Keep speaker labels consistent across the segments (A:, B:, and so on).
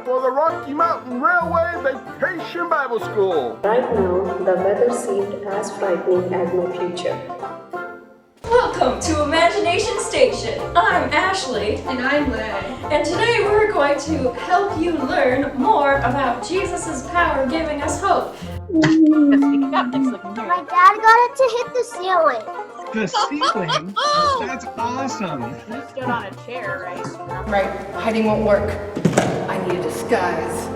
A: for the Rocky Mountain Railway Vacation Bible School.
B: Right now, the weather seemed as frightening as my future.
C: Welcome to Imagination Station. I'm Ashley.
D: And I'm Lay.
C: And today we're going to help you learn more about Jesus' power giving us hope.
E: My dad got it to hit the ceiling.
F: The ceiling? That's awesome.
D: You stood on a chair, right?
G: Right, hiding won't work. I need a disguise.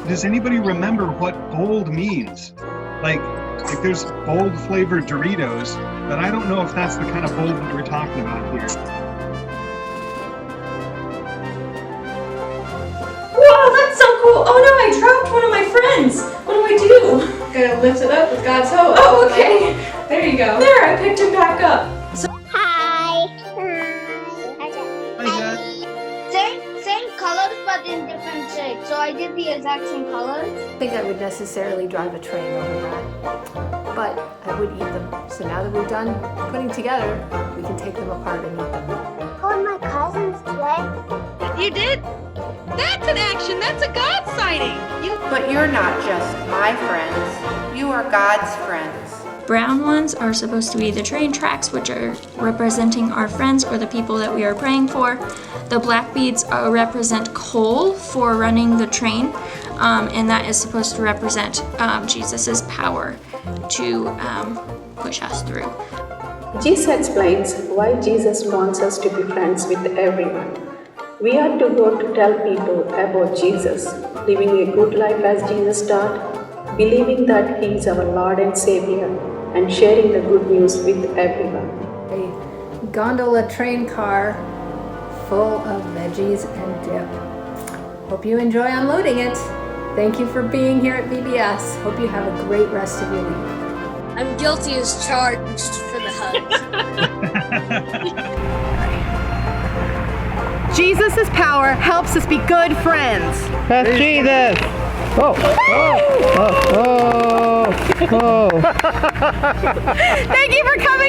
F: Does anybody remember what bold means? Like there's bold flavored Doritos, but I don't know if that's the kind of bold that we're talking about here.
C: Wow, that's so cool. Oh no, I dropped one of my friends. What do I do?
D: Gotta lift it up with God's hope.
C: Oh, okay.
D: There you go.
C: There, I picked him back up.
E: Hi.
F: Hi, Dad.
E: Same colors but in different shapes. So I did the exact same colors.
H: I think I would necessarily drive a train over that, but I would eat them. So now that we're done putting together, we can take them apart and eat them.
E: Go with my cousins today.
I: You did? That's an action. That's a God sighting.
G: But you're not just my friends. You are God's friends.
C: Brown ones are supposed to be the train tracks, which are representing our friends or the people that we are praying for. The black beads represent coal for running the train, and that is supposed to represent Jesus' power to push us through.
B: Jesus explains why Jesus wants us to be friends with everyone. We are to go to tell people about Jesus, living a good life as Jesus taught, believing that He is our Lord and Savior, and sharing the good news with everyone.
H: A gondola train car full of veggies and dip. Hope you enjoy unloading it. Thank you for being here at VVBS. Hope you have a great rest of your week.
E: I'm guilty as charged for the hug.
I: Jesus' power helps us be good friends.
J: That's Jesus. Oh, oh, oh, oh, oh.
I: Thank you for coming.